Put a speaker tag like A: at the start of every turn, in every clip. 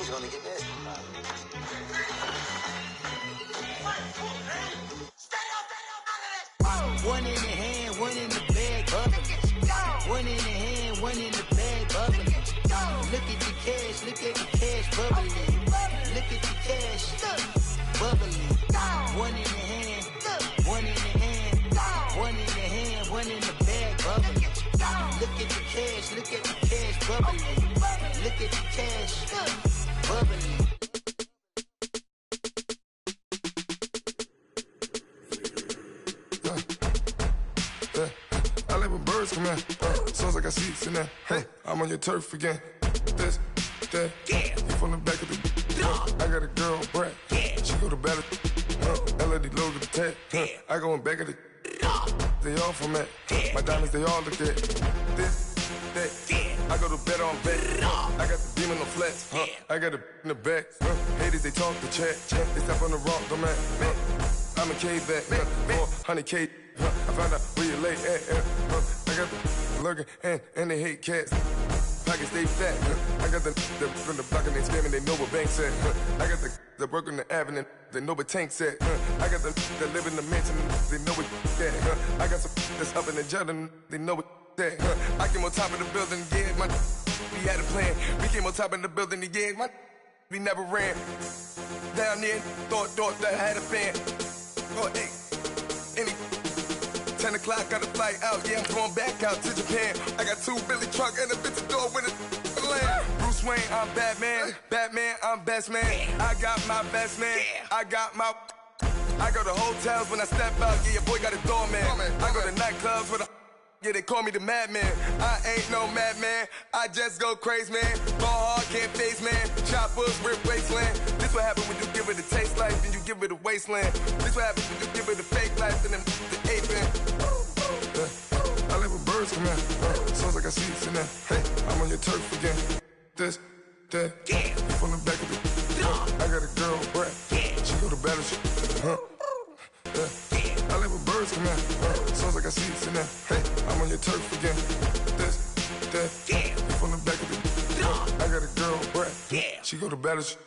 A: He's gonna get that.
B: One in the hand, one in the bag, bubbling. One in the hand, one in the bag, bubbling. Look at the cash, bubbling. Look at the cash, bubbling. One in the hand, one in the hand, one in the hand, one in the bag, bubbling. Look at the cash, bubbling. Look at the cash, bubbling.
C: I like when birds come in. Sounds like I see seats in there. Hey, I'm on your turf again. This, that, you from the back of the. I got a girl, Brad. She go to battle. LED logo the tag. I go in back of the. They all from that. My diamonds, they all look at. This, that. I go to bed on bed. I got the demon on flats. I got it in the back. Haters, they talk the chat. They step on the rock, don't man. I'm a K-back. 400K. I found out where you lay at. I got the lurking and they hate cats. Pockets stay fat. I got the from the block and they scamming, they know what banks at. I got the work on the avenue, they know what tanks at. I got the live in the mansion, they know what that. I got some that's up in the Jordan, they know what that. I came on top of the building, yeah, we had a plan. We came on top of the building, yeah, we never ran. Down there, thought that I had a fan. Oh, hey, any 10 o'clock, got a flight out, yeah, I'm going back out to Japan. I got 2 Billy truck and a bitch door with a land. Bruce Wayne, I'm Batman. Batman, I'm best man. I got my best man. I got my. I go to hotels when I step out, yeah, your boy got a doorman. I go to nightclubs with a. Yeah, they call me the madman. I ain't no madman. I just go crazy, man. Ball hard, can't face, man. Choppers, rip wasteland. This what happen when you give it a taste life and you give it a wasteland. This what happens when you give it a fake life and then the ape in. I live with birds come in. Sounds like I see seats in there. Hey, I'm on your turf again. This, that, you from the back of the. I got a girl, Brad. She go to battle shit. I live with birds come in. Sounds like I see seats in there. Hey, I'm on your turf again. This, that, you from the back of the. I got a girl, Brad. She go to battle shit.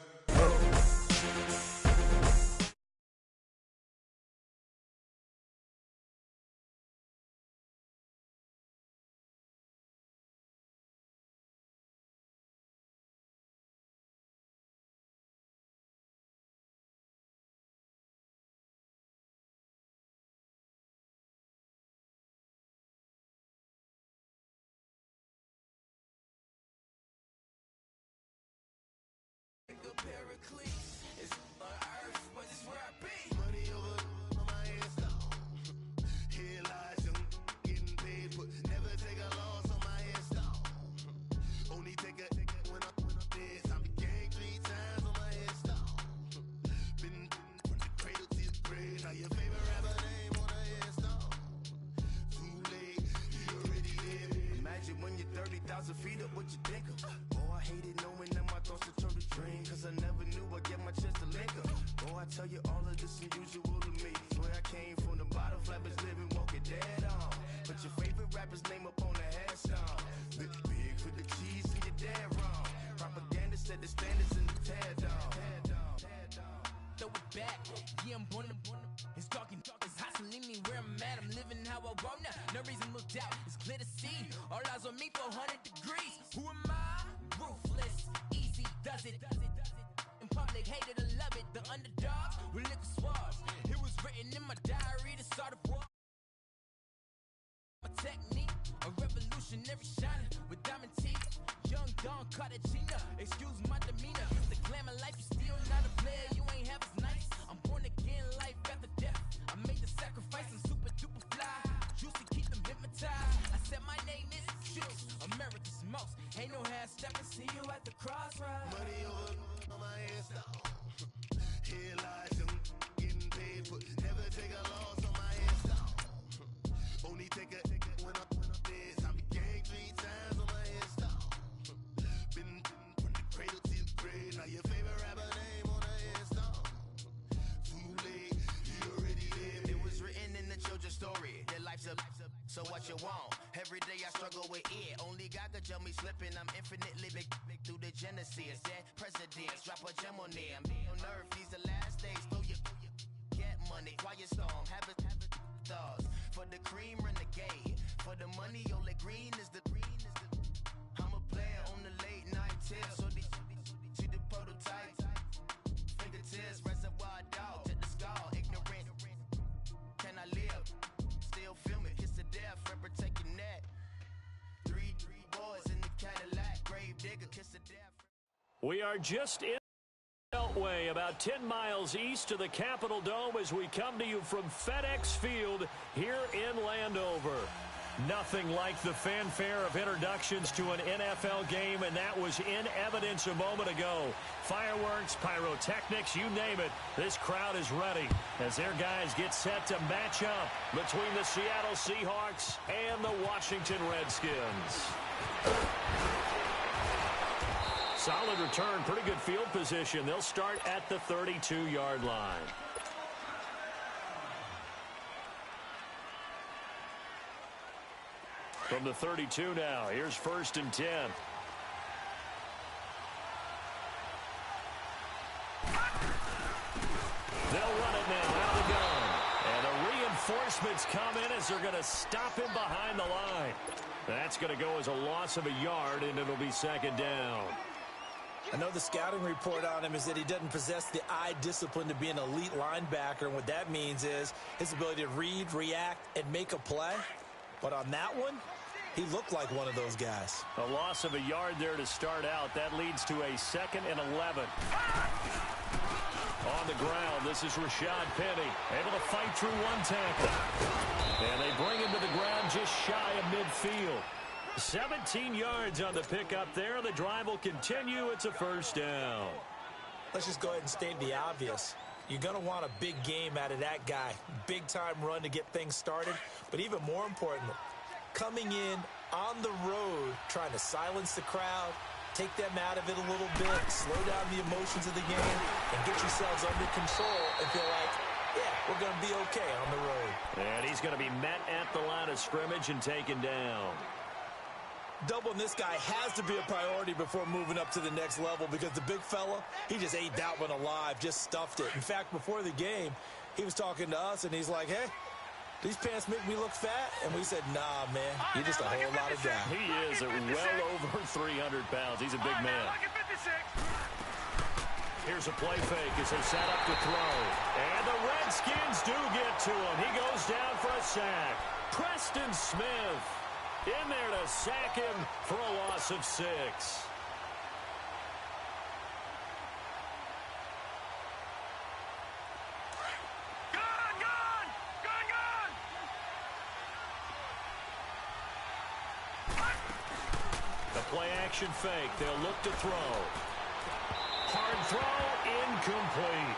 D: So what you want?
B: Every day I struggle with it. Only God could tell me slipping. I'm infinitely big through the genesis. Dead presidents, drop a gem on them. On earth, these the last days. Throw your get money, quiet storm. Have it stars. For the cream, renegade. For the money, only green is the I'm a player on the late night tips. So they see the prototype. Fingertips, reservoir dog. Check the skull, ignorant. Can I live? Still film it, kiss to death, forever taking that. Three boys in the Cadillac, grave digger, kiss to death.
A: We are just in Beltway, about 10 miles east of the Capitol Dome as we come to you from FedEx Field here in Landover. Nothing like the fanfare of introductions to an NFL game, and that was in evidence a moment ago. Fireworks, pyrotechnics, you name it. This crowd is ready as their guys get set to match up between the Seattle Seahawks and the Washington Redskins. Solid return, pretty good field position. They'll start at the 32-yard line. From the 32 now, here's 1st and 10. They'll run it now out of the gun. And the reinforcements come in as they're going to stop him behind the line. That's going to go as a loss of a yard, and it'll be 2nd down.
D: I know the scouting report on him is that he doesn't possess the eye discipline to be an elite linebacker, and what that means is his ability to read, react, and make a play. But on that one, he looked like one of those guys.
A: A loss of a yard there to start out. That leads to a 2nd and 11. On the ground, this is Rashad Penny, able to fight through one tackle. And they bring him to the ground just shy of midfield. 17 yards on the pickup there. The drive will continue. It's a 1st down.
D: Let's just go ahead and state the obvious. You're going to want a big game out of that guy. Big-time run to get things started. But even more importantly, coming in on the road, trying to silence the crowd, take them out of it a little bit, slow down the emotions of the game, and get yourselves under control and feel like, yeah, we're going to be okay on the road.
A: And he's going to be met at the line of scrimmage and taken down.
D: Doubling this guy has to be a priority before moving up to the next level because the big fella, he just ate that one alive, just stuffed it. In fact, before the game, he was talking to us, and he's like, hey, these pants make me look fat? And we said, nah, man, you're just a whole lot of guy.
A: He is at well over 300 pounds. He's a big man. Here's a play fake as they set up to throw. And the Redskins do get to him. He goes down for a sack. Preston Smith in there to sack him for a loss of 6. The play-action fake. They'll look to throw. Hard throw, incomplete.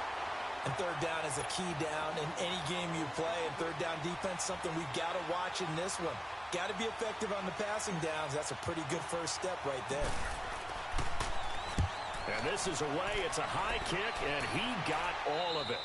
D: And 3rd down is a key down in any game you play. And 3rd down defense, something we've got to watch in this one. Got to be effective on the passing downs. That's a pretty good first step right there.
A: And this is away. It's a high kick, and he got all of it.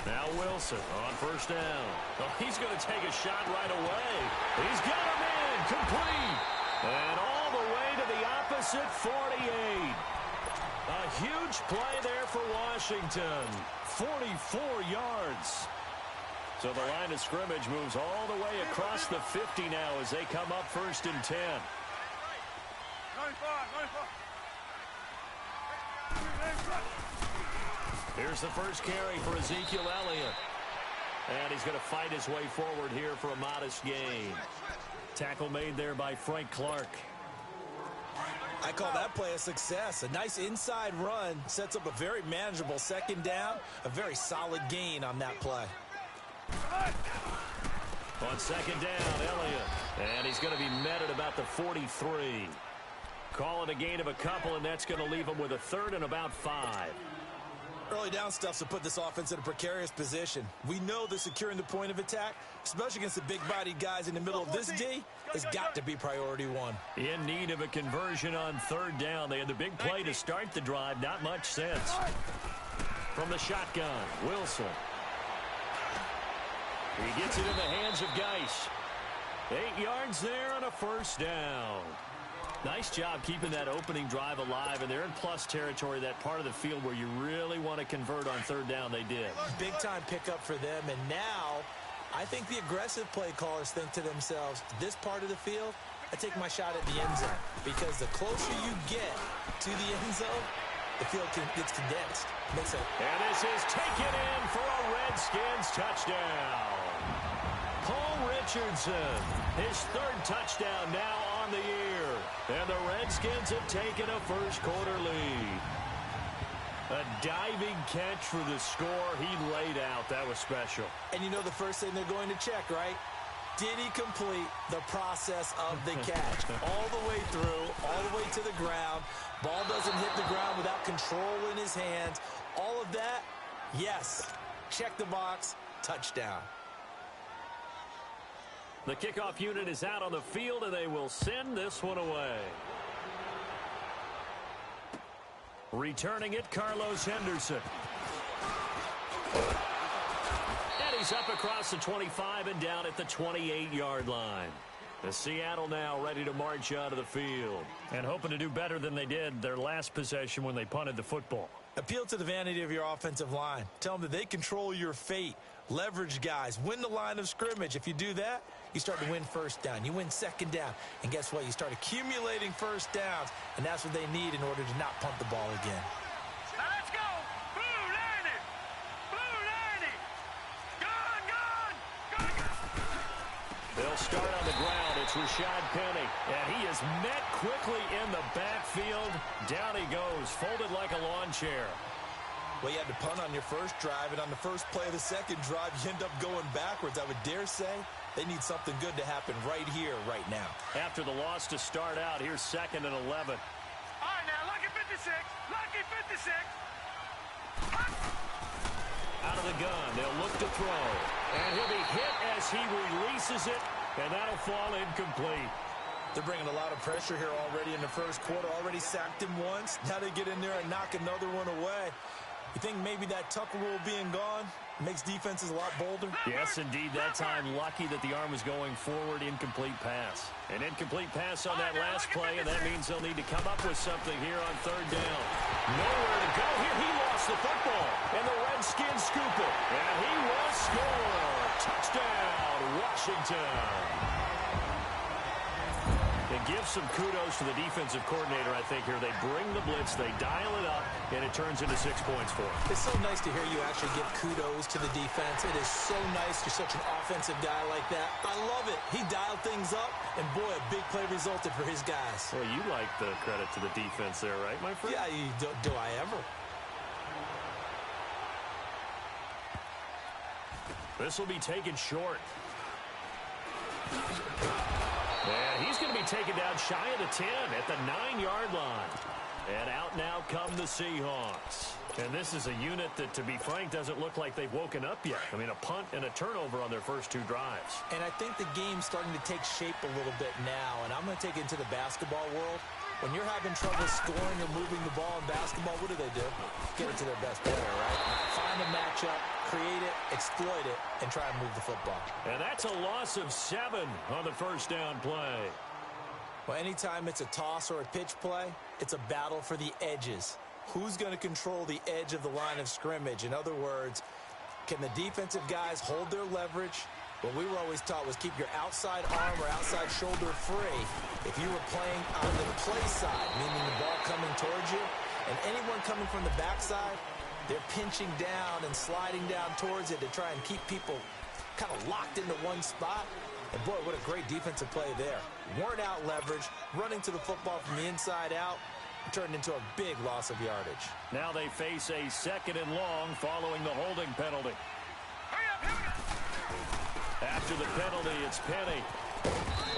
A: Now Wilson on 1st down. Oh, he's going to take a shot right away. He's got him in, complete. And all the way to the opposite 48. A huge play there for Washington. 44 yards. So the line of scrimmage moves all the way across the 50 now as they come up 1st and 10.
E: 95.
A: Here's the first carry for Ezekiel Elliott. And he's going to fight his way forward here for a modest gain. Tackle made there by Frank Clark.
D: I call that play a success. A nice inside run sets up a very manageable 2nd down. A very solid gain on that play.
A: On 2nd down, Elliott. And he's going to be met at about the 43. Call it a gain of a couple, and that's going to leave them with a third and about 5.
D: Early down stuff to put this offense in a precarious position. We know that securing the point of attack, especially against the big-bodied guys in the middle of this D, has got to be priority one.
A: In need of a conversion on third down. They had the big play to start the drive. Not much sense. From the shotgun, Wilson. He gets it in the hands of Geis. 8 yards there on a first down. Nice job keeping that opening drive alive, and they're in plus territory, that part of the field where you really want to convert on third down. They did.
D: Big-time pickup for them, and now I think the aggressive play callers think to themselves, this part of the field, I take my shot at the end zone, because the closer you get to the end zone, the field gets condensed.
A: And this is taken in for a Redskins touchdown. Paul Richardson, his third touchdown now on the year. And the Redskins have taken a first-quarter lead. A diving catch for the score. He laid out. That was special.
D: And you know the first thing they're going to check, right? Did he complete the process of the catch? All the way through, all the way to the ground. Ball doesn't hit the ground without control in his hands. All of that, yes. Check the box, touchdown.
A: The kickoff unit is out on the field, and they will send this one away. Returning it, Carlos Henderson. And he's up across the 25 and down at the 28-yard line. The Seattle now ready to march out of the field and hoping to do better than they did their last possession when they punted the football.
D: Appeal to the vanity of your offensive line. Tell them that they control your fate. Leverage guys. Win the line of scrimmage. If you do that, you start to win first down. You win second down. And guess what? You start accumulating first downs. And that's what they need in order to not punt the ball again.
E: Now let's go. Blue Lanny. Blue Lanny. Gone.
A: They'll start on the ground. It's Rashad Penny. And he is met quickly in the backfield. Down he goes, folded like a lawn chair.
D: Well, you had to punt on your first drive, and on the first play of the second drive, you end up going backwards. I would dare say they need something good to happen right here, right now.
A: After the loss to start out, here's 2nd and 11.
E: All right, now, lucky 56. Lucky 56.
A: Out of the gun, they'll look to throw. And he'll be hit as he releases it, and that'll fall incomplete.
D: They're bringing a lot of pressure here already in the first quarter. Already sacked him once. Now they get in there and knock another one away. You think maybe that Tucker rule being gone makes defenses a lot bolder?
A: Yes, indeed. That time, lucky that the arm was going forward. Incomplete pass. An incomplete pass on that last play, and that means they'll need to come up with something here on third down. Nowhere to go here. He lost the football, and the Redskins scoop it. And he will score. Touchdown, Washington. It gives some kudos to the defensive coordinator, I think, here. They bring the blitz, they dial it up, and it turns into 6 points for them.
D: It's so nice to hear you actually give kudos to the defense. It is so nice you're such an offensive guy like that. I love it. He dialed things up, and boy, a big play resulted for his guys.
A: Well, you like the credit to the defense there, right, my friend?
D: Yeah, do I ever?
A: This will be taken short. And he's going to be taken down shy of the 10 at the 9-yard line. And out now come the Seahawks. And this is a unit that, to be frank, doesn't look like they've woken up yet. I mean, a punt and a turnover on their first 2 drives.
D: And I think the game's starting to take shape a little bit now. And I'm going to take it into the basketball world. When you're having trouble scoring or moving the ball in basketball, what do? Get it to their best player, right? Find a matchup, create it, exploit it, and try and move the football.
A: And that's a loss of 7 on the first down play.
D: Well, anytime it's a toss or a pitch play, it's a battle for the edges. Who's going to control the edge of the line of scrimmage? In other words, can the defensive guys hold their leverage? What we were always taught was keep your outside arm or outside shoulder free if you were playing on the play side, meaning the ball coming towards you. And anyone coming from the backside, they're pinching down and sliding down towards it to try and keep people kind of locked into one spot. And boy, what a great defensive play there. Weren't out leverage, running to the football from the inside out, turned into a big loss of yardage.
A: Now they face a 2nd and long following the holding penalty. After the penalty, it's Penny.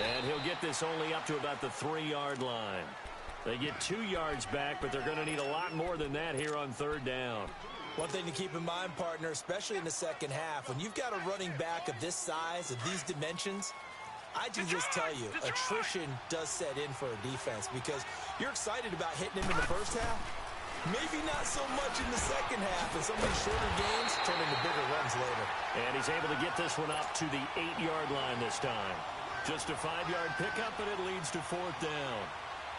A: And he'll get this only up to about the 3-yard line. They get 2 yards back, but they're going to need a lot more than that here on third down.
D: One thing to keep in mind, partner, especially in the second half, when you've got a running back of this size, of these dimensions, I can just tell you, attrition does set in for a defense because you're excited about hitting him in the first half. Maybe not so much in the second half, and some of these shorter games turn into bigger runs later.
A: And he's able to get this one up to the 8-yard line this time. Just a 5-yard pickup, and it leads to fourth down.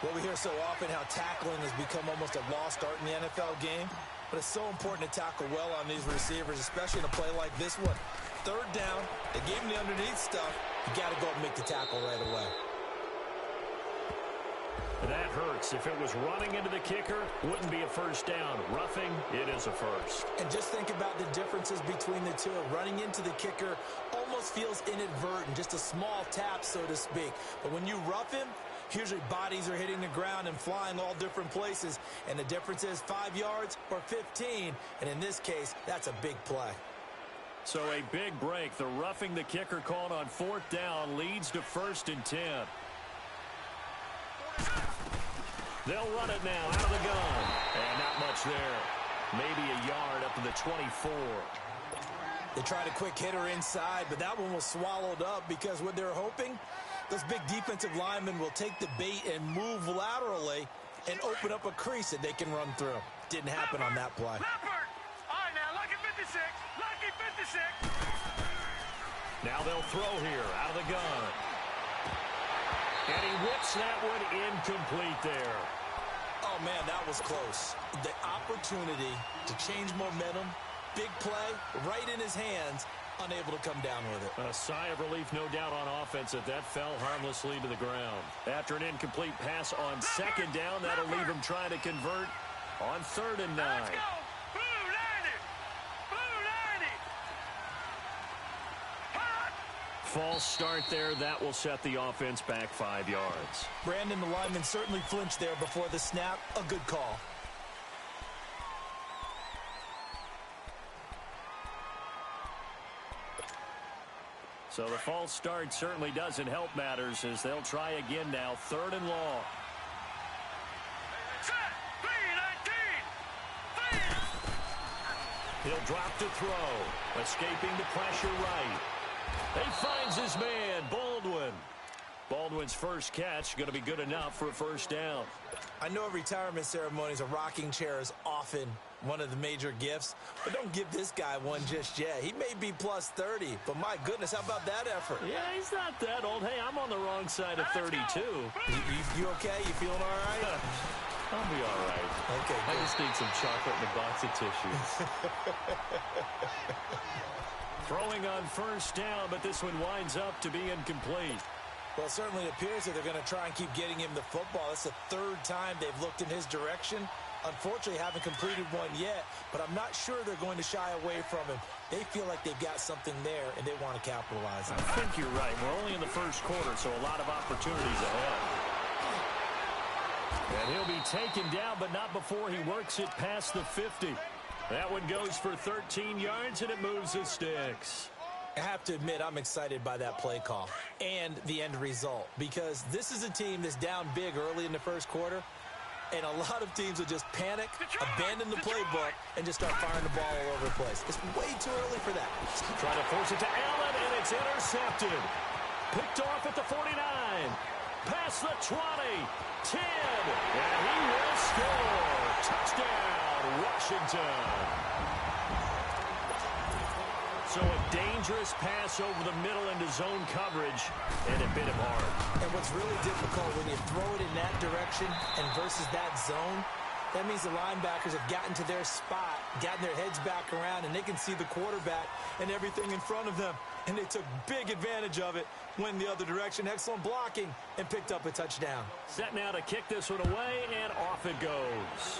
D: Well, we hear so often how tackling has become almost a lost art in the NFL game, but it's so important to tackle well on these receivers, especially in a play like this one. Third down, they gave him the underneath stuff. You got to go and make the tackle right away.
A: That hurts. If it was running into the kicker, wouldn't be a first down. Roughing, it is a first.
D: And just think about the differences between the two. Running into the kicker almost feels inadvertent, just a small tap, so to speak. But when you rough him, usually bodies are hitting the ground and flying all different places. And the difference is 5 yards or 15. And in this case, that's a big play.
A: So a big break. The roughing the kicker called on fourth down leads to 1st and 10. They'll run it now out of the gun. And not much there. Maybe a yard up to the 24.
D: They tried a quick hitter inside, but that one was swallowed up because what they're hoping, those big defensive linemen will take the bait and move laterally and open up a crease that they can run through. Didn't happen on that play.
E: Leopard! All right, now, lucky 56. Lucky 56.
A: Now they'll throw here out of the gun. And he whips that one incomplete there.
D: Oh, man, that was close. The opportunity to change momentum, big play, right in his hands, unable to come down with it.
A: A sigh of relief, no doubt, on offense that fell harmlessly to the ground. After an incomplete pass on second down, that'll leave him trying to convert on 3rd and 9.
E: Let's go. Blue 90. Blue 90. Hot.
A: False start there. That will set the offense back 5 yards.
D: Brandon, the lineman, certainly flinched there before the snap. A good call.
A: So the false start certainly doesn't help matters as they'll try again now. 3rd and long.
E: Set. 3-19.
A: He'll drop to throw. Escaping the pressure right. He finds his man, Baldwin. Baldwin's first catch going to be good enough for a first down.
D: I know retirement ceremonies, a rocking chair is often one of the major gifts, but don't give this guy one just yet. He may be plus 30, but my goodness, how about that effort?
A: Yeah, he's not that old. Hey, I'm on the wrong side of 32.
D: You okay? You feeling all right?
A: I'll be all right.
D: Okay,
A: I just need some chocolate and a box of tissues. Throwing on first down, but this one winds up to be incomplete.
D: Well, it certainly appears that they're going to try and keep getting him the football. That's the 3rd time they've looked in his direction. Unfortunately, haven't completed one yet, but I'm not sure they're going to shy away from him. They feel like they've got something there, and they want to capitalize on it.
A: I think you're right. We're only in the first quarter, so a lot of opportunities ahead. And he'll be taken down, but not before he works it past the 50. That one goes for 13 yards, and it moves the sticks.
D: I have to admit, I'm excited by that play call and the end result because this is a team that's down big early in the first quarter, and a lot of teams will just panic, abandon the playbook, and just start firing the ball all over the place. It's way too early for that.
A: Trying to force it to Allen, and it's intercepted. Picked off at the 49. Past the 20. 10. And he will score. Touchdown, Washington. So a dangerous pass over the middle into zone coverage, and it bit him hard.
D: And what's really difficult when you throw it in that direction and versus that zone, that means the linebackers have gotten to their spot, gotten their heads back around, and they can see the quarterback and everything in front of them. And they took big advantage of it, went the other direction, excellent blocking, and picked up a touchdown.
A: Set now to kick this one away, and off it goes.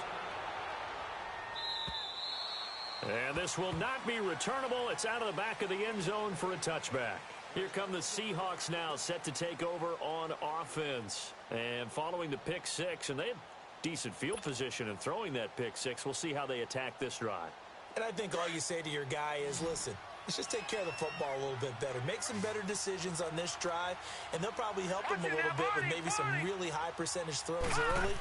A: And this will not be returnable. It's out of the back of the end zone for a touchback. Here come the Seahawks now, set to take over on offense. And following the pick six, and they have decent field position in throwing that pick six. We'll see how they attack this drive.
D: And I think all you say to your guy is, listen, Let's just take care of the football a little bit better. Make some better decisions on this drive, and they'll probably help him a little bit with maybe some really high percentage throws early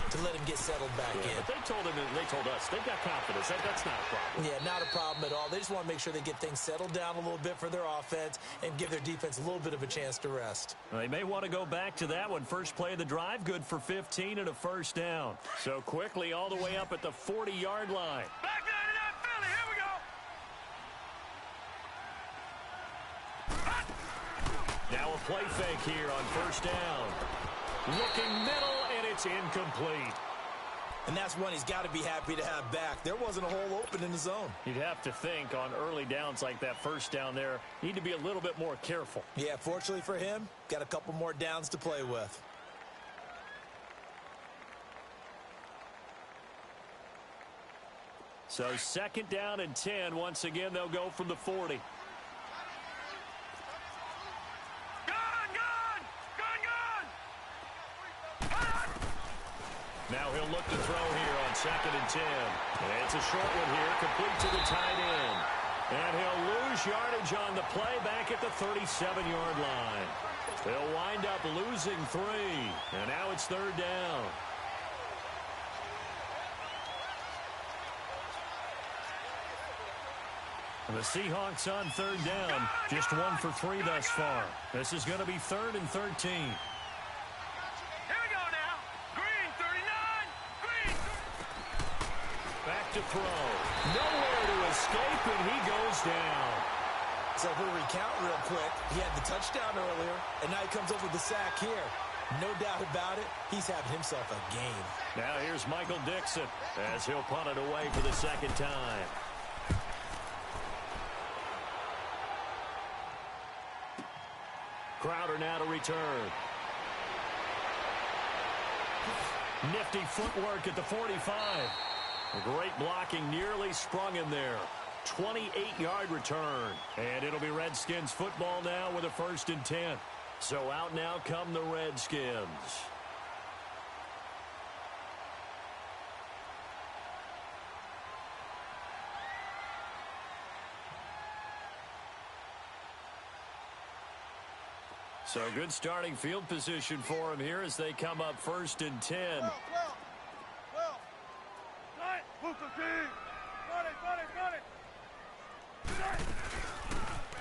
D: to let him get settled back in.
A: But they told him, and they told us, they've got confidence. That's not a problem.
D: Yeah, not a problem at all. They just want to make sure they get things settled down a little bit for their offense and give their defense a little bit of a chance to rest.
A: They may want to go back to that one. First play of the drive, good for 15 and a first down. So quickly all the way up at the 40-yard line.
E: Back out of that Philly. Here we go.
A: Now a play fake here on first down. Looking middle, and it's incomplete.
D: And that's one he's got to be happy to have back. There wasn't a hole open in the zone.
A: You'd have to think on early downs like that first down there, need to be a little bit more careful.
D: Yeah, fortunately for him, got a couple more downs to play with.
A: So second down and 10. Once again, they'll go from the 40. Now he'll look to throw here on second and 10. And it's a short one here, complete to the tight end. And he'll lose yardage on the play back at the 37-yard line. They'll wind up losing 3. And now it's third down. And the Seahawks on third down, just 1 for 3 thus far. This is going to be third and 13. To throw. Nowhere to escape, and he goes down.
D: So if we recount real quick, he had the touchdown earlier, and now he comes up with the sack here. No doubt about it, he's having himself a game.
A: Now here's Michael Dixon as he'll punt it away for the second time. Crowder now to return. Nifty footwork at the 45. Great blocking, nearly sprung him there. 28-yard return. And it'll be Redskins football now with a first and 10. So out now come the Redskins. So good starting field position for him here as they come up first and 10.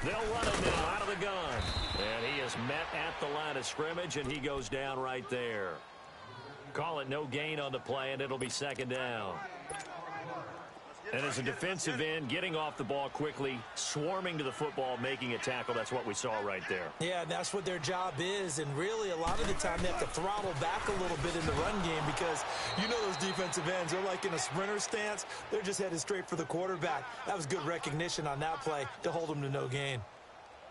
A: They'll run it now out of the gun. And he is met at the line of scrimmage, and he goes down right there. Call it no gain on the play, and it'll be second down. And as a defensive end, getting off the ball quickly, swarming to the football, making a tackle, that's what we saw right there.
D: Yeah, that's what their job is, and really a lot of the time they have to throttle back a little bit in the run game because you know those defensive ends, they're like in a sprinter stance. They're just headed straight for the quarterback. That was good recognition on that play to hold them to no gain.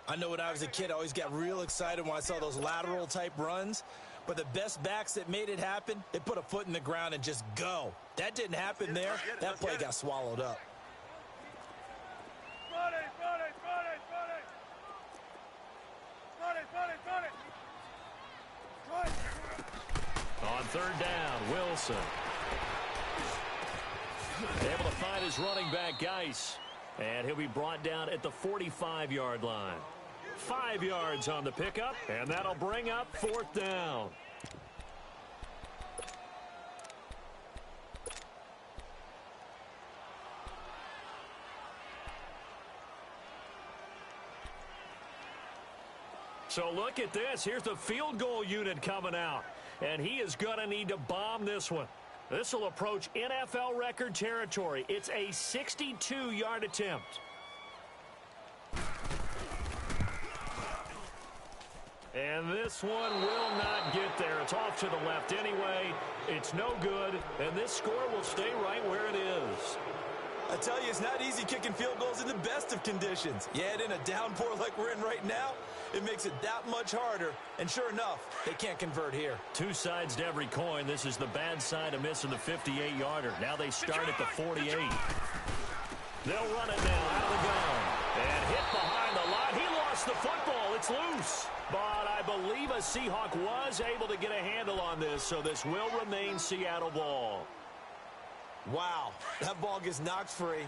D: I know when I was a kid, I always got real excited when I saw those lateral-type runs. But the best backs that made it happen, they put a foot in the ground and just go. That didn't happen there. That play got swallowed up.
A: On third down, Wilson. Able to find his running back, Geis. And he'll be brought down at the 45-yard line. 5 yards on the pickup, and that'll bring up fourth down. So look at this. Here's the field goal unit coming out, and he is going to need to bomb this one. This will approach NFL record territory. It's a 62-yard attempt. And this one will not get there. It's off to the left anyway. It's no good, and this score will stay right where it is.
D: I tell you, it's not easy kicking field goals in the best of conditions. Yet in a downpour like we're in right now, it makes it that much harder. And sure enough, they can't convert here.
A: Two sides to every coin. This is the bad side of missing the 58-yarder. Now they start at the 48. They'll run it now out of the gun. And hit behind the line. He lost the football. It's loose. But I believe a Seahawk was able to get a handle on this, so this will remain Seattle ball.
D: Wow, that ball gets knocked free.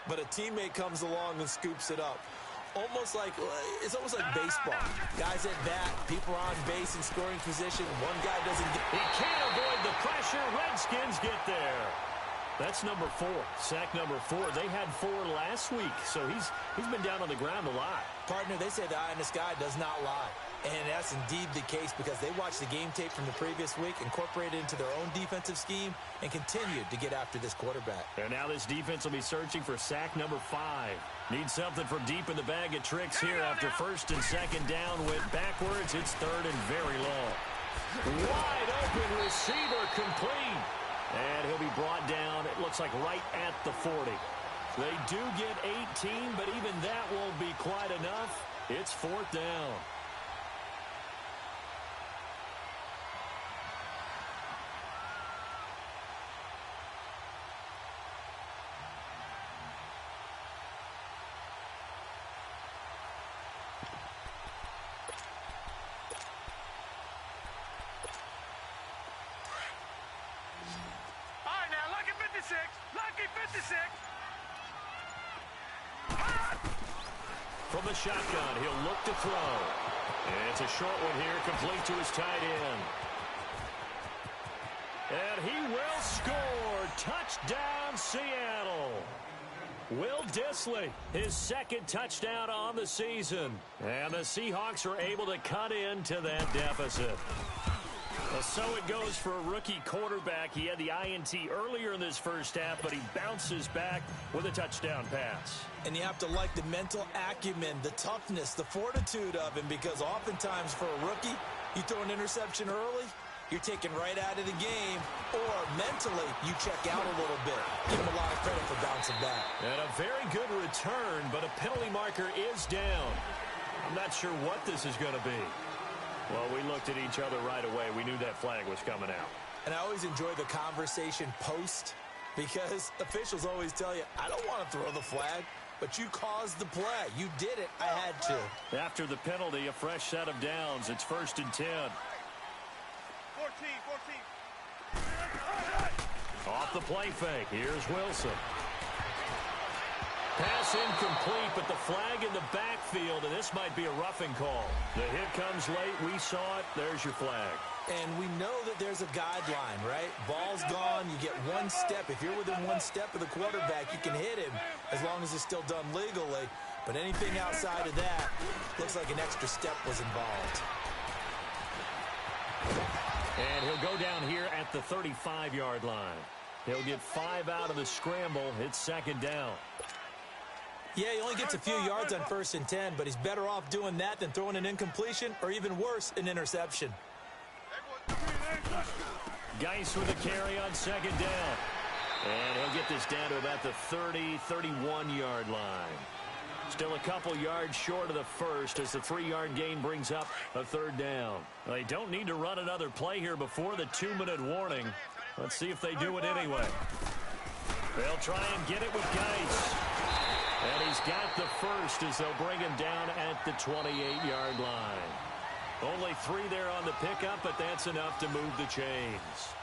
D: but a teammate comes along and scoops it up. It's almost like baseball. Guys at bat, people are on base in scoring position. One guy doesn't get...
A: He can't avoid the pressure. Redskins get there. That's number 4, sack number 4. They had 4 last week, so he's been down on the ground a lot.
D: Partner, they say the eye in the sky does not lie. And that's indeed the case because they watched the game tape from the previous week, incorporated it into their own defensive scheme, and continued to get after this quarterback.
A: And now this defense will be searching for sack number 5. Need something from deep in the bag of tricks here after first and second down. Went backwards. It's third and very long. Wide open receiver complete. And he'll be brought down, it looks like right at the 40. They do get 18, but even that won't be quite enough. It's 4th down.
E: Lucky 56.
A: From the shotgun, he'll look to throw. And it's a short one here, complete to his tight end. And he will score. Touchdown, Seattle. Will Dissly, his second touchdown on the season. And the Seahawks are able to cut into that deficit. So it goes for a rookie quarterback. He had the INT earlier in this first half, but he bounces back with a touchdown pass.
D: And you have to like the mental acumen, the toughness, the fortitude of him, because oftentimes for a rookie, you throw an interception early, you're taken right out of the game, or mentally you check out a little bit. Give him a lot of credit for bouncing back.
A: And a very good return, but a penalty marker is down. I'm not sure what this is going to be. Well, we looked at each other right away. We knew that flag was coming out.
D: And I always enjoy the conversation post because officials always tell you, I don't want to throw the flag, but you caused the play. You did it. I had to.
A: After the penalty, a fresh set of downs. It's 1st and 10.
E: 14.
A: Off the play fake. Here's Wilson. Pass incomplete, but the flag in the backfield, and this might be a roughing call. The hit comes late. We saw it. There's your flag.
D: And we know that there's a guideline, right? Ball's gone. You get one step. If you're within one step of the quarterback, you can hit him as long as it's still done legally. But anything outside of that looks like an extra step was involved.
A: And he'll go down here at the 35-yard line. He'll get 5 out of the scramble. It's 2nd down.
D: Yeah, he only gets a few yards on 1st and 10, but he's better off doing that than throwing an incompletion or even worse, an interception.
A: Geis with a carry on 2nd down. And he'll get this down to about the 30, 31-yard line. Still a couple yards short of the first as the 3-yard gain brings up a 3rd down. They don't need to run another play here before the 2-minute warning. Let's see if they do it anyway. They'll try and get it with Geis. And he's got the first as they'll bring him down at the 28-yard line. Only 3 there on the pickup, but that's enough to move the chains.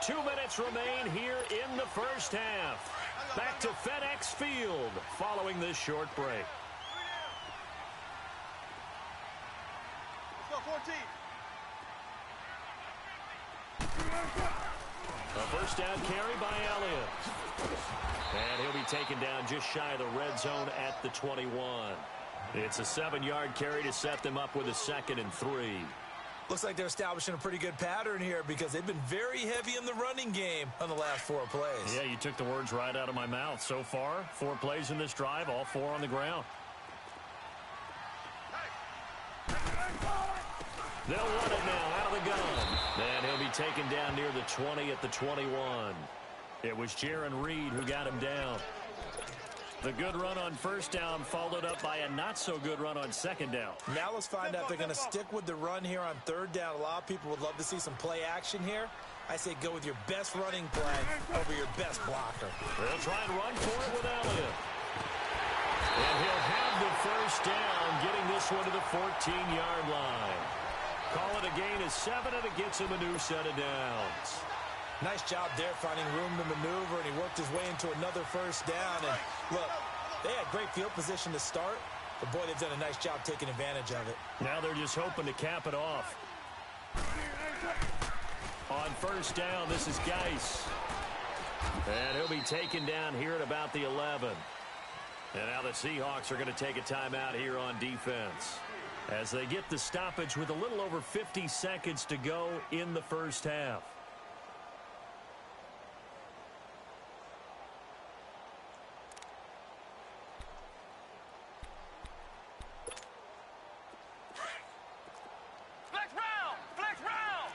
A: 2 minutes remain here in the first half. Back to FedEx Field following this short break.
E: Let's go, 14.
A: A first down carry by Elliott. And he'll be taken down just shy of the red zone at the 21. It's a 7-yard carry to set them up with a 2nd and 3.
D: Looks like they're establishing a pretty good pattern here because they've been very heavy in the running game on the last 4 plays.
A: Yeah, you took the words right out of my mouth. So far, 4 plays in this drive, all 4 on the ground. They'll run it now out of the gun. And he'll be taken down near the 20 at the 21. It was Jaron Reed who got him down. The good run on first down followed up by a not-so-good run on 2nd down.
D: Now let's find out if they're going to stick with the run here on 3rd down. A lot of people would love to see some play action here. I say go with your best running play over your best blocker.
A: They'll try and run for it with Elliott. And he'll have the first down, getting this one to the 14-yard line. Call it a gain of 7, and it gets him a new set of downs.
D: Nice job there finding room to maneuver, and he worked his way into another first down. And look, they had great field position to start, but boy, they've done a nice job taking advantage of it.
A: Now they're just hoping to cap it off. On first down, this is Geis. And he'll be taken down here at about the 11. And now the Seahawks are going to take a timeout here on defense as they get the stoppage with a little over 50 seconds to go in the first half.
E: Flex round! Flex round!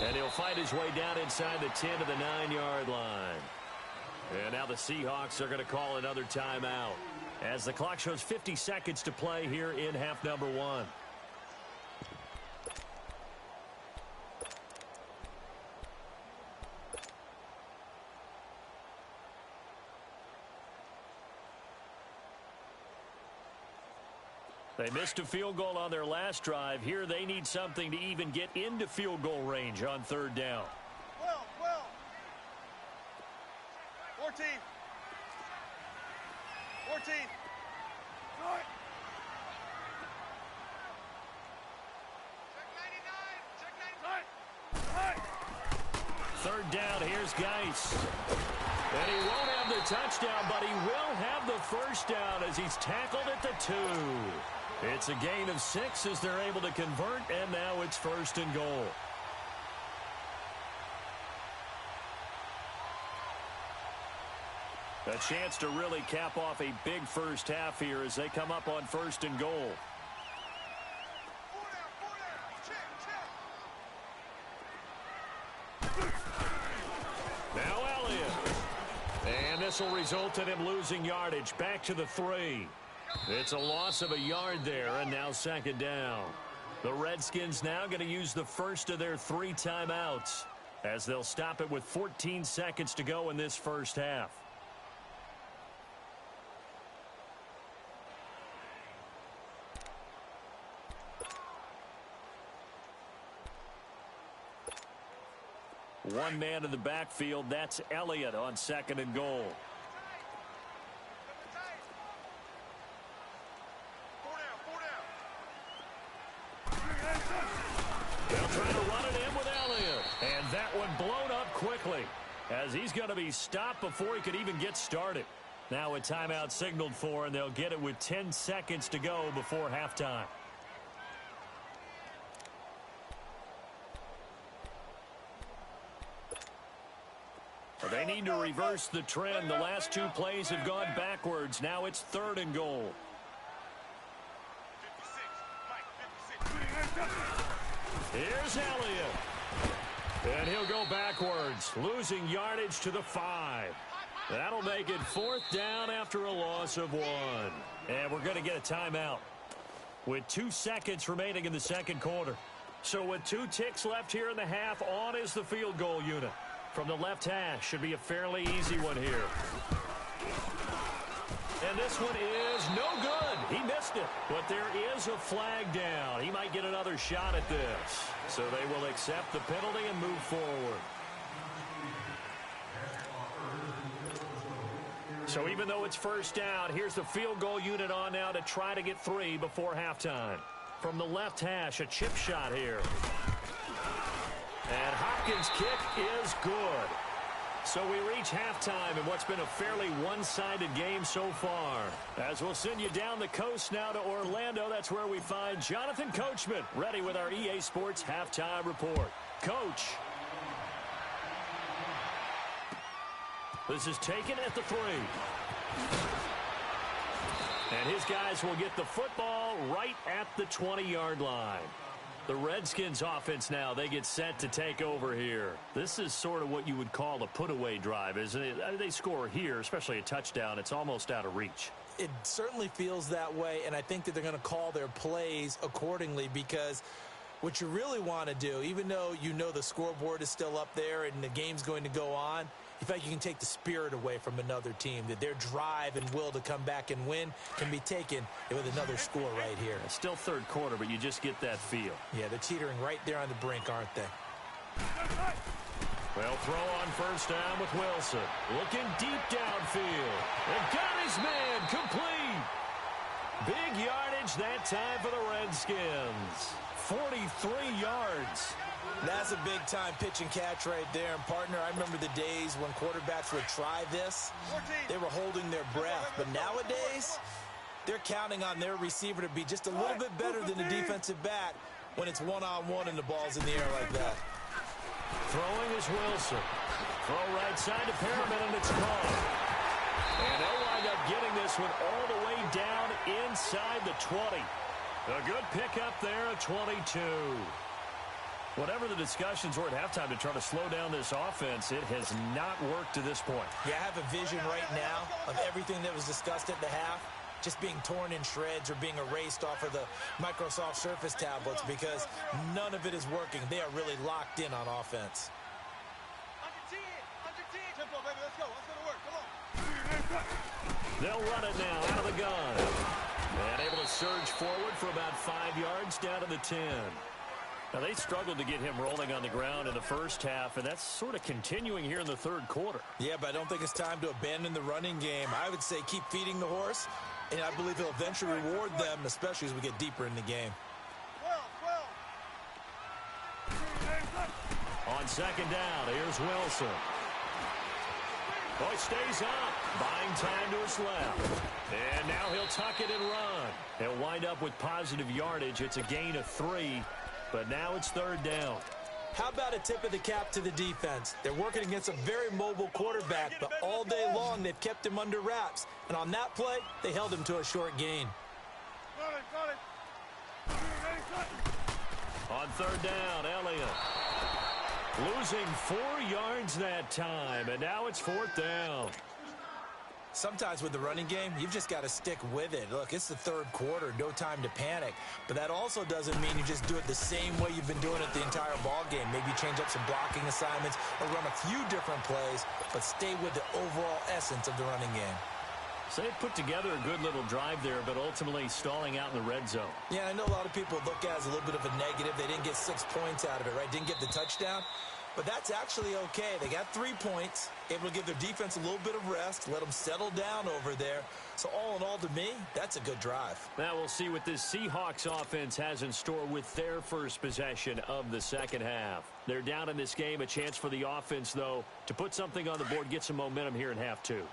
A: And he'll fight his way down inside the 10 to the 9-yard line. And now the Seahawks are going to call another timeout as the clock shows 50 seconds to play here in half number 1. They missed a field goal on their last drive. Here they need something to even get into field goal range on third down.
E: 14. 14.
A: Third down, here's Geis. And he won't have the touchdown, but he will have the first down as he's tackled at the 2. It's a gain of 6 as they're able to convert, and now it's first and goal. A chance to really cap off a big first half here as they come up on first and goal. Now Elliott. And this will result in him losing yardage back to the 3. It's a loss of a yard there, and now second down. The Redskins now going to use the first of their 3 timeouts as they'll stop it with 14 seconds to go in this first half. One man in the backfield, that's Elliott on second and goal. They'll try to run it in with Elliott. And that one blown up quickly as he's going to be stopped before he could even get started. Now a timeout signaled for, and they'll get it with 10 seconds to go before halftime. They need to reverse the trend. The last 2 plays have gone backwards. Now it's third and goal. Here's Elliott. And he'll go backwards, losing yardage to the 5. That'll make it fourth down after a loss of 1. And we're going to get a timeout with 2 seconds remaining in the second quarter. So with 2 ticks left here in the half, on is the field goal unit. From the left hash, should be a fairly easy one here. And this one is no good. He missed it. But there is a flag down. He might get another shot at this. So they will accept the penalty and move forward. So even though it's first down, here's the field goal unit on now to try to get 3 before halftime. From the left hash, a chip shot here. And Hopkins' kick is good. So we reach halftime in what's been a fairly one-sided game so far. As we'll send you down the coast now to Orlando, that's where we find Jonathan Coachman ready with our EA Sports Halftime Report. Coach. This is taken at the 3. And his guys will get the football right at the 20-yard line. The Redskins offense now, they get set to take over here. This is sort of what you would call a put-away drive, isn't it? They score here, especially a touchdown. It's almost out of reach.
D: It certainly feels that way, and I think that they're going to call their plays accordingly, because what you really want to do, even though you know the scoreboard is still up there and the game's going to go on, you feel like you can take the spirit away from another team, that their drive and will to come back and win can be taken with another score right here.
A: It's still third quarter, but you just get that feel.
D: Yeah, they're teetering right there on the brink, aren't they?
A: Well, throw on first down with Wilson. Looking deep downfield. And got his man complete. Big yardage that time for the Redskins. 43 yards.
D: That's a big-time pitch and catch right there. And, partner, I remember the days when quarterbacks would try this. They were holding their breath. But nowadays, they're counting on their receiver to be just a little bit better than the defensive back when it's one-on-one and the ball's in the air like that.
A: Throwing is Wilson. Throw right side to Perriman, and it's caught. And they'll wind up getting this one all the way down inside the 20. A good pickup there at 22. Whatever the discussions were at halftime to try to slow down this offense, it has not worked to this point.
D: Yeah, I have a vision right now of everything that was discussed at the half just being torn in shreds or being erased off of the Microsoft Surface tablets because none of it is working. They are really locked in on offense.
E: Tempo, baby, let's go to work, come on.
A: They'll run it now out of the gun. And able to surge forward for about 5 yards down to the 10. Now, they struggled to get him rolling on the ground in the first half, and that's sort of continuing here in the third quarter.
D: Yeah, but I don't think it's time to abandon the running game. I would say keep feeding the horse, and I believe he'll eventually reward them, especially as we get deeper in the game.
A: On second down, here's Wilson. Boy, stays up, buying time to his left. And now he'll tuck it and run. He'll wind up with positive yardage. It's a gain of 3, but now it's third down.
D: How about a tip of the cap to the defense? They're working against a very mobile quarterback, but all day long they've kept him under wraps. And on that play, they held him to a short gain.
A: On third down, Elliott. Losing 4 yards that time, and now it's fourth down.
D: Sometimes with the running game, you've just got to stick with it. Look, it's the third quarter, no time to panic. But that also doesn't mean you just do it the same way you've been doing it the entire ball game. Maybe change up some blocking assignments or run a few different plays, but stay with the overall essence of the running game.
A: So they put together a good little drive there, but ultimately stalling out in the red zone.
D: Yeah, I know a lot of people look at it as a little bit of a negative. They didn't get 6 points out of it, right? Didn't get the touchdown. But that's actually okay. They got 3 points, able to give their defense a little bit of rest, let them settle down over there. So all in all, to me, that's a good drive.
A: Now we'll see what this Seahawks offense has in store with their first possession of the second half. They're down in this game. A chance for the offense, though, to put something on the board, get some momentum here in half 2.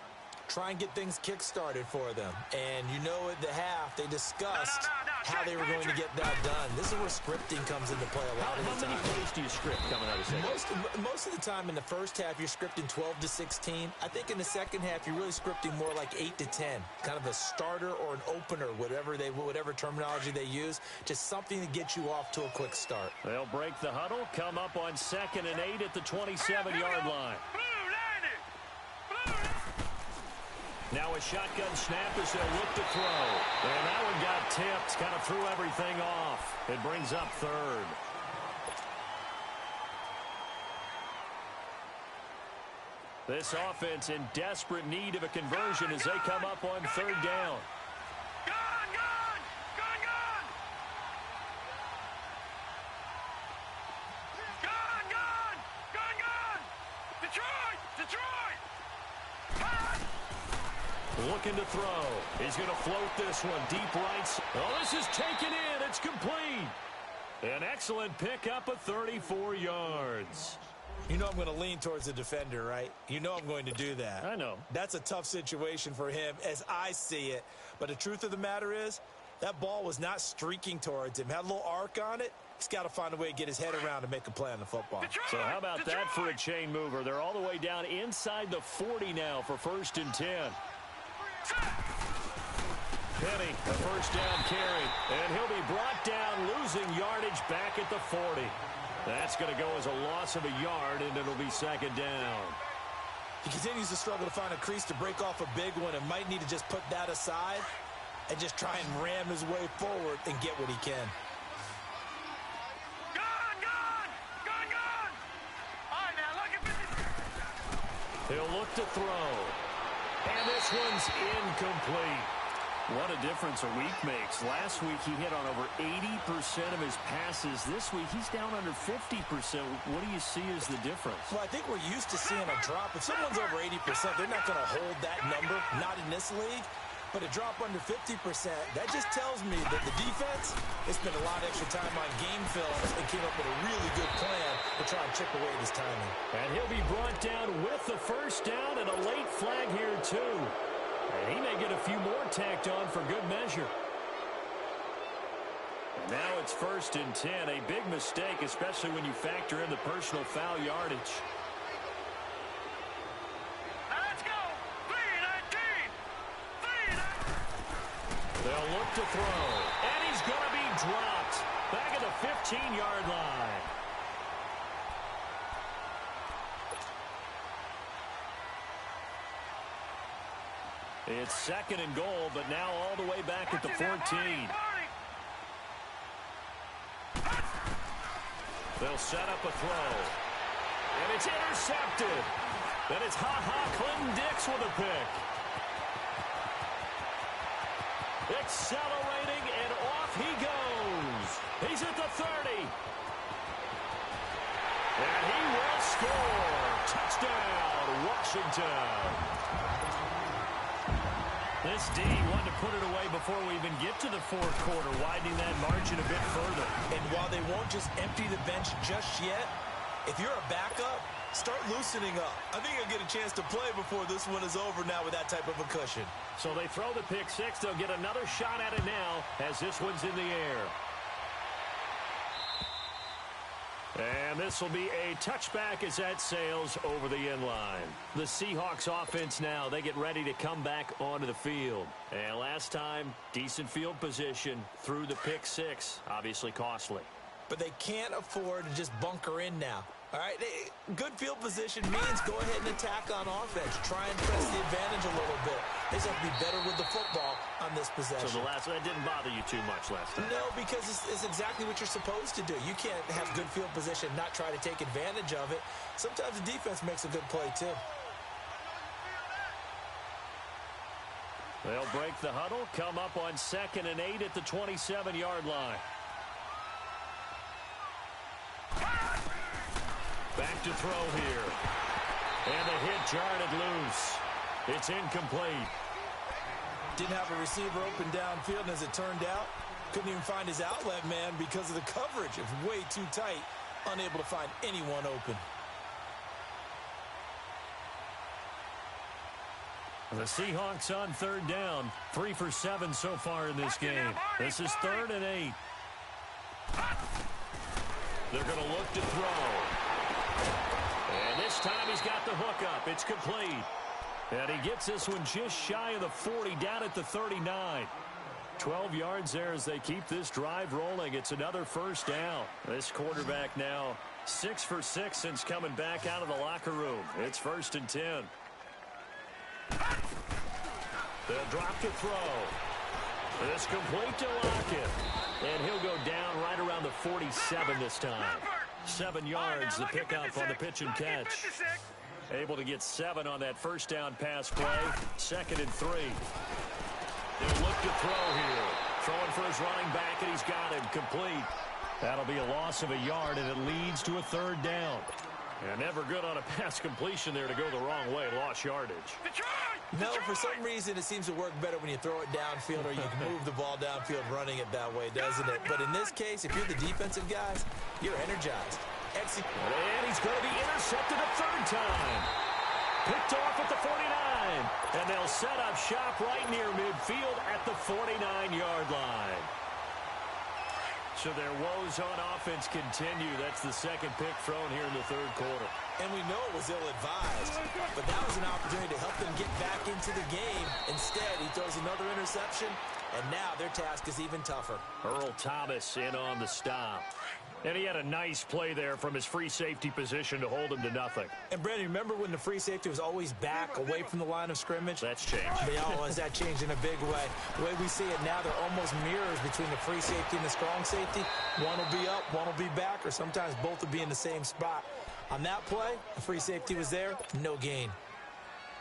D: Try and get things kick-started for them. And you know at the half, they discussed how they were going to get that done. This is where scripting comes into play a lot of the time.
A: How many plays do you script coming out of the second?
D: Most of the time in the first half, you're scripting 12 to 16. I think in the second half, you're really scripting more like 8 to 10. Kind of a starter or an opener, whatever terminology they use. Just something to get you off to a quick start.
A: They'll break the huddle, come up on 2nd and 8 at the 27-yard line. Now a shotgun snap as they'll look to throw. And that one got tipped, kind of threw everything off. It brings up third. This offense in desperate need of a conversion as they come up on third down. Looking to throw. He's going to float this one deep right. Oh, this is taken in. It's complete. An excellent pickup of 34 yards.
D: You know I'm going to lean towards the defender, right? You know I'm going to do that.
A: I know.
D: That's a tough situation for him as I see it. But the truth of the matter is, that ball was not streaking towards him. Had a little arc on it. He's got to find a way to get his head around and make a play on the football.
A: So how about that for a chain mover? They're all the way down inside the 40 now for 1st and 10. Penny, a first down carry, and he'll be brought down, losing yardage back at the 40. That's going to go as a loss of a yard, and it'll be 2nd down.
D: He continues to struggle to find a crease to break off a big one and might need to just put that aside and just try and ram his way forward and get what he can.
A: He'll look to throw. And this one's incomplete. What a difference a week makes. Last week he hit on over 80% of his passes. This week he's down under 50%. What do you see as the difference?
D: Well, I think we're used to seeing a drop. If someone's over 80%, they're not going to hold that number, not in this league. But a drop under 50%, that just tells me that the defense has spent a lot of extra time on game films and came up with a really good plan to try and chip away this timing.
A: And he'll be brought down with the first down and a late flag here too. And he may get a few more tacked on for good measure. And now it's 1st and 10. A big mistake, especially when you factor in the personal foul yardage.
E: Let's go. 3-19. 3-19.
A: They'll look to throw. And he's going to be dropped. Back at the 15-yard line. It's 2nd and goal, but now all the way back at the 14. They'll set up a throw. And it's intercepted. Then it's Clinton Dix with a pick. Accelerating, and off he goes. He's at the 30. And he will score. Touchdown, Washington. This D wanted to put it away before we even get to the 4th quarter, widening that margin a bit further.
D: And while they won't just empty the bench just yet, if you're a backup, start loosening up. I think you'll get a chance to play before this one is over now with that type of a cushion.
A: So they throw the pick six. They'll get another shot at it now as this one's in the air. And this will be a touchback as that sails over the end line. The Seahawks offense now, they get ready to come back onto the field. And last time, decent field position through the pick six. Obviously costly.
D: But they can't afford to just bunker in now. All right, good field position means go ahead and attack on offense. Try and press the advantage a little bit. They just have to be better with the football on this possession.
A: So that didn't bother you too much last time?
D: No, because it's exactly what you're supposed to do. You can't have good field position and not try to take advantage of it. Sometimes the defense makes a good play, too.
A: They'll break the huddle, come up on 2nd and 8 at the 27-yard line. Back to throw here. And the hit jarred it loose. It's incomplete.
D: Didn't have a receiver open downfield, and as it turned out, couldn't even find his outlet man because of the coverage. It was way too tight, unable to find anyone open.
A: The Seahawks on 3rd down. 3 for 7 so far in this game. This is 3rd and 8. They're going to look to throw. And this time he's got the hook up. It's complete. And he gets this one just shy of the 40, down at the 39. 12 yards there as they keep this drive rolling. It's another first down. This quarterback now 6 for 6 since coming back out of the locker room. It's 1st and 10. They'll drop to throw. This complete to Lockett. And he'll go down right around the 47 this time. 7 yards, the pickup on the pitch and catch. Able to get 7 on that first down pass play. 2nd and 3. They'll look to throw here. Throwing for his running back, and he's got him complete. That'll be a loss of a yard, and it leads to a 3rd down. And never good on a pass completion there to go the wrong way. Lost yardage.
D: No, for some reason it seems to work better when you throw it downfield or you can move the ball downfield running it that way, doesn't it? But in this case, if you're the defensive guys, you're energized.
A: And he's going to be intercepted a 3rd time. Picked off at the 49. And they'll set up shop right near midfield at the 49-yard line. So their woes on offense continue. That's the 2nd pick thrown here in the 3rd quarter.
D: And we know it was ill-advised, but that was an opportunity to help them get back into the game. Instead, he throws another interception, and now their task is even tougher.
A: Earl Thomas in on the stop. And he had a nice play there from his free safety position to hold him to nothing.
D: And, Brandon, remember when the free safety was always back away from the line of scrimmage?
A: That's changed.
D: Has that changed in a big way? The way we see it now, they're almost mirrors between the free safety and the strong safety. One will be up, one will be back, or sometimes both will be in the same spot. On that play, the free safety was there, no gain.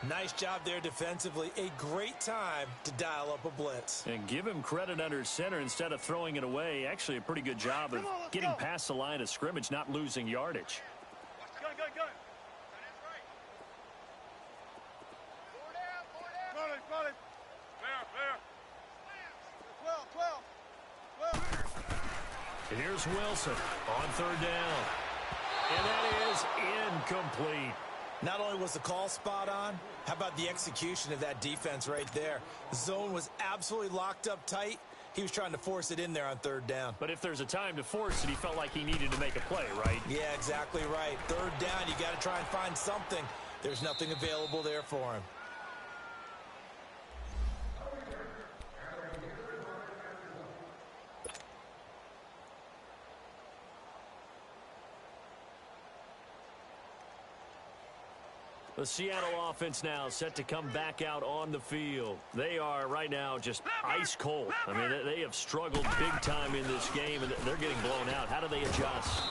D: Nice job there defensively. A great time to dial up a blitz.
A: And give him credit under center instead of throwing it away. Actually, a pretty good job of getting past the line of scrimmage, not losing yardage.
E: Go. Call it. Fair.
A: Here's Wilson on third down. And that is incomplete.
D: Not only was the call spot on, how about the execution of that defense right there? The zone was absolutely locked up tight. He was trying to force it in there on third down.
A: But if there's a time to force it, he felt like he needed to make a play, right?
D: Yeah, exactly right. Third down, you got to try and find something. There's nothing available there for him.
A: The Seattle offense now set to come back out on the field. They are right now just ice cold. I mean, they have struggled big time in this game, and they're getting blown out. How do they adjust?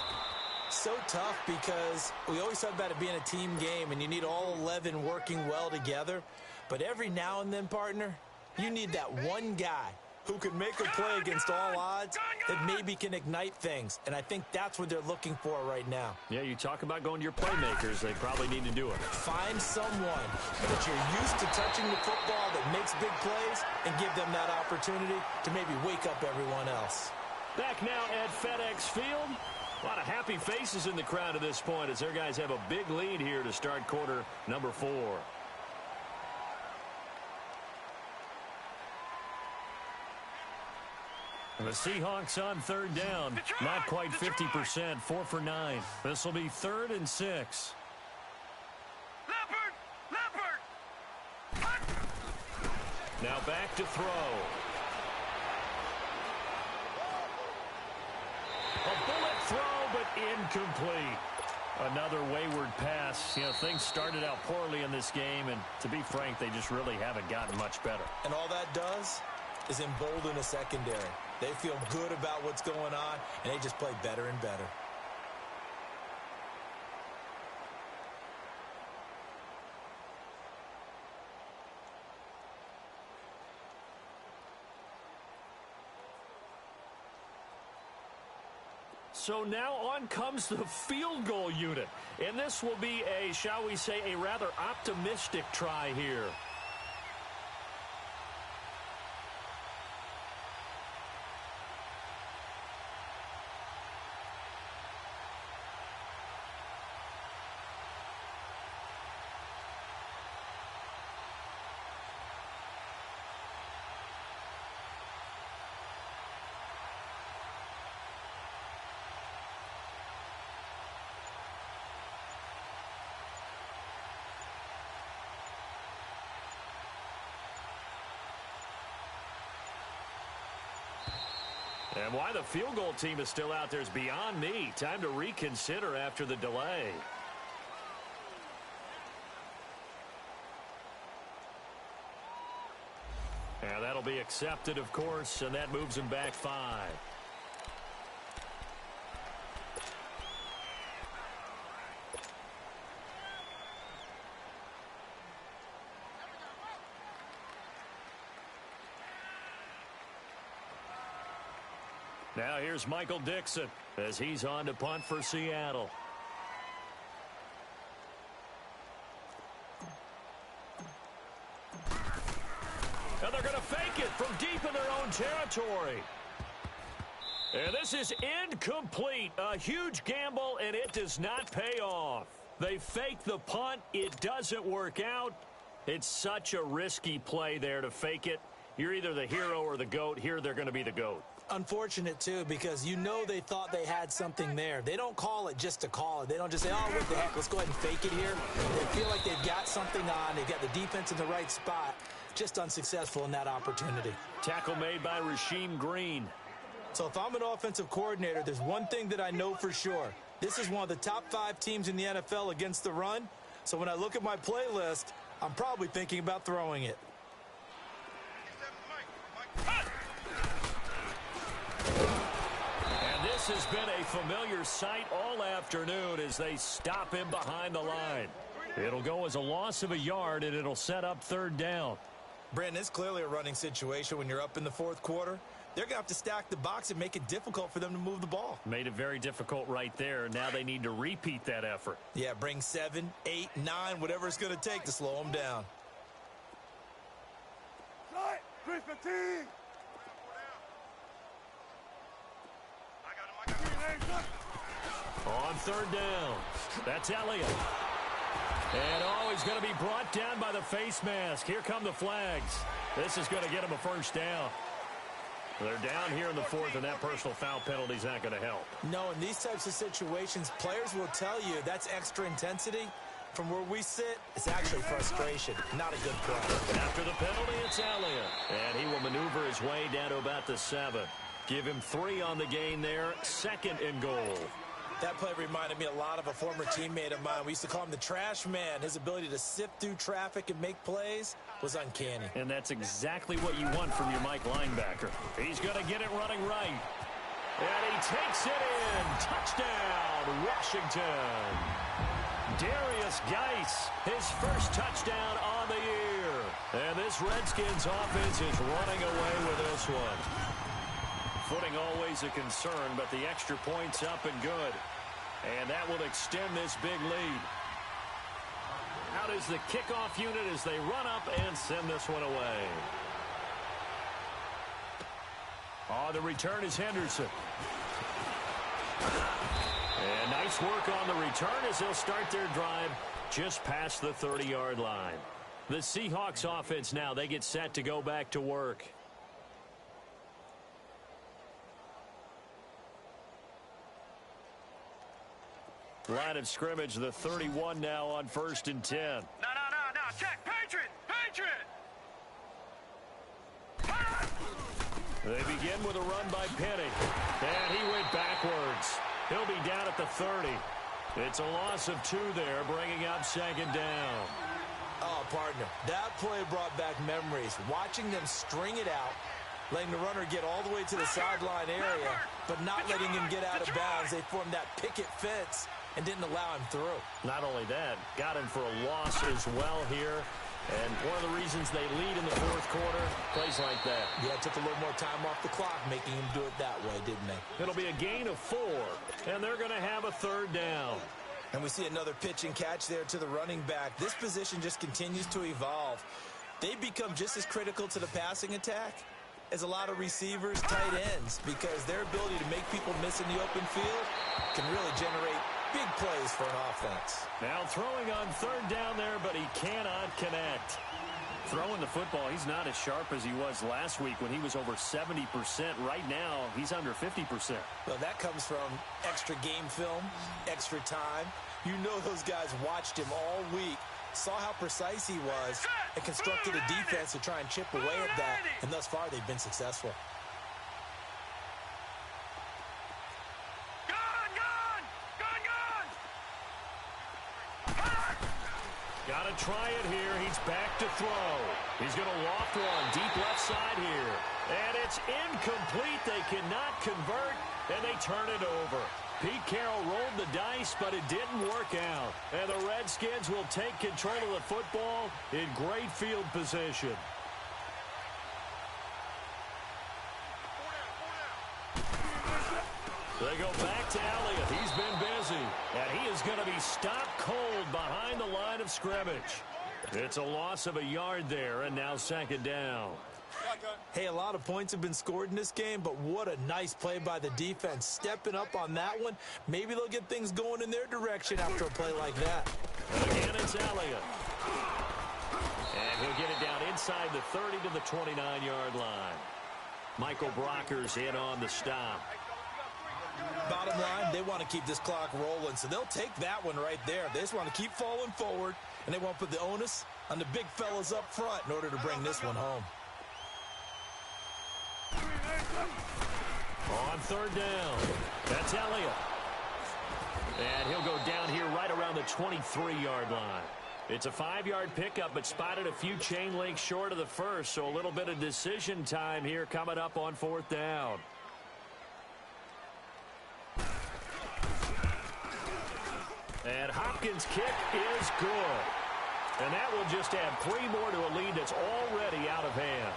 D: So tough because we always talk about it being a team game, and you need all 11 working well together. But every now and then, partner, you need that one guy who can make a play against all odds that maybe can ignite things. And I think that's what they're looking for right now.
A: Yeah, you talk about going to your playmakers. They probably need to do it.
D: Find someone that you're used to touching the football that makes big plays and give them that opportunity to maybe wake up everyone else.
A: Back now at FedEx Field. A lot of happy faces in the crowd at this point as their guys have a big lead here to start quarter number 4. And the Seahawks on third down. Not quite 50%, 4 for 9. This will be 3rd and 6.
E: Leopard!
A: Now back to throw. A bullet throw, but incomplete. Another wayward pass. You know, things started out poorly in this game, and to be frank, they just really haven't gotten much better.
D: And all that does is embolden a secondary. They feel good about what's going on, and they just play better and better.
A: So now on comes the field goal unit. And this will be a, shall we say, a rather optimistic try here. And why the field goal team is still out there is beyond me. Time to reconsider after the delay. And that'll be accepted, of course, and that moves him back 5. Now here's Michael Dixon as he's on to punt for Seattle. And they're going to fake it from deep in their own territory. And this is incomplete. A huge gamble, and it does not pay off. They fake the punt. It doesn't work out. It's such a risky play there to fake it. You're either the hero or the GOAT. Here they're going to be the GOAT.
D: Unfortunate, too, because you know they thought they had something there. They don't call it just to call it. They don't just say, oh, what the heck, let's go ahead and fake it here. They feel like they've got something on. They've got the defense in the right spot. Just unsuccessful in that opportunity.
A: Tackle made by Rasheem Green.
D: So if I'm an offensive coordinator, there's one thing that I know for sure. This is one of the top 5 teams in the NFL against the run. So when I look at my playlist, I'm probably thinking about throwing it.
A: This has been a familiar sight all afternoon as they stop him behind the line. It'll go as a loss of a yard, and it'll set up third down.
D: Brandon, it's clearly a running situation when you're up in the fourth quarter. They're going to have to stack the box and make it difficult for them to move the ball.
A: Made it very difficult right there. Now they need to repeat that effort.
D: Yeah, bring 7, 8, 9, whatever it's going to take to slow them down.
A: On third down, that's Elliott. And he's going to be brought down by the face mask. Here come the flags. This is going to get him a first down. They're down here in the fourth, and that personal foul penalty is not going to help.
D: No, in these types of situations, players will tell you that's extra intensity. From where we sit, it's actually frustration, not a good play.
A: After the penalty, it's Elliott. And he will maneuver his way down to about the 7. Give him 3 on the gain there, 2nd and goal.
D: That play reminded me a lot of a former teammate of mine. We used to call him the trash man. His ability to sift through traffic and make plays was uncanny.
A: And that's exactly what you want from your Mike linebacker. He's going to get it running right. And he takes it in. Touchdown, Washington. Darius Geis, his first touchdown on the year. And this Redskins offense is running away with this one. Footing always a concern, but the extra point's up and good. And that will extend this big lead. Out is the kickoff unit as they run up and send this one away. Oh, the return is Henderson. And nice work on the return as they'll start their drive just past the 30-yard line. The Seahawks offense now, they get set to go back to work. Line of scrimmage, the 31 now on 1st and 10.
E: No. Check. Patriot.
A: They begin with a run by Penny. And he went backwards. He'll be down at the 30. It's a loss of 2 there, bringing up 2nd down.
D: Oh, partner, that play brought back memories. Watching them string it out, letting the runner get all the way to the sideline area, but not letting him get out of bounds. They formed that picket fence and didn't allow him through.
A: Not only that, got him for a loss as well here. And one of the reasons they lead in the fourth quarter, plays like that.
D: Yeah, it took a little more time off the clock, making him do it that way, didn't they?
A: It'll be a gain of 4, and they're going to have a 3rd down.
D: And we see another pitch and catch there to the running back. This position just continues to evolve. They become just as critical to the passing attack as a lot of receivers, tight ends, because their ability to make people miss in the open field can really generate big plays for an offense.
A: Now throwing on 3rd down there, but he cannot connect. Throwing the football, he's not as sharp as he was last week when he was over 70%. Right now, he's under 50%.
D: Well, that comes from extra game film, extra time. You know those guys watched him all week, saw how precise he was, and constructed a defense to try and chip away at that. And thus far, they've been successful.
A: Got to try it here. He's back to throw. He's going to loft one deep left side here. And it's incomplete. They cannot convert, and they turn it over. Pete Carroll rolled the dice, but it didn't work out. And the Redskins will take control of the football in great field position. They go back to Elliott. He's been busy. And he is going to be stopped cold behind the line of scrimmage. It's a loss of a yard there, and now 2nd down.
D: Hey, a lot of points have been scored in this game, but what a nice play by the defense. Stepping up on that one, maybe they'll get things going in their direction after a play like that.
A: And again, it's Elliott. And he'll get it down inside the 30 to the 29-yard line. Michael Brockers in on the stop.
D: Bottom line, they want to keep this clock rolling, so they'll take that one right there. They just want to keep falling forward, and they won't put the onus on the big fellas up front in order to bring this one home.
A: On 3rd down, that's Elliott. And he'll go down here right around the 23-yard line. It's a 5-yard pickup, but spotted a few chain links short of the first, so a little bit of decision time here coming up on 4th down. And Hopkins' kick is good. And that will just add 3 more to a lead that's already out of hand.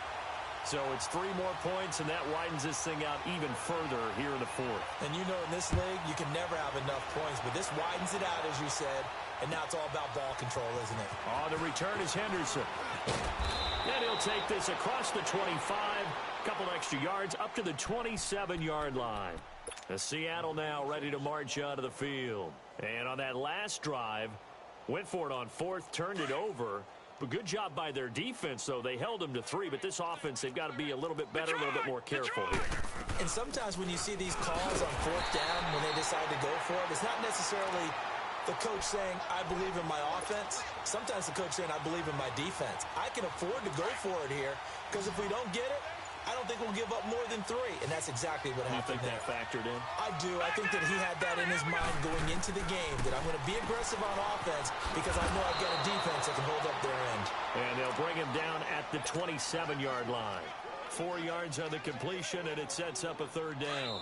A: So it's 3 more points, and that widens this thing out even further here in the fourth.
D: And you know in this league, you can never have enough points, but this widens it out, as you said, and now it's all about ball control, isn't it?
A: On the return is Henderson. And he'll take this across the 25, a couple extra yards up to the 27-yard line. The Seattle now ready to march onto the field. And on that last drive, went for it on 4th, turned it over. But good job by their defense, though. They held them to 3, but this offense, they've got to be a little bit better, a little bit more careful here.
D: And sometimes when you see these calls on 4th down, when they decide to go for it, it's not necessarily the coach saying, I believe in my offense. Sometimes the coach saying, I believe in my defense. I can afford to go for it here, because if we don't get it, I don't think we'll give up more than 3. And that's exactly what happened there.
A: You think that factored in?
D: I do. I think that he had that in his mind going into the game, that I'm going to be aggressive on offense because I know I've got a defense that can hold up their end.
A: And they'll bring him down at the 27-yard line. 4 yards on the completion, and it sets up a 3rd down.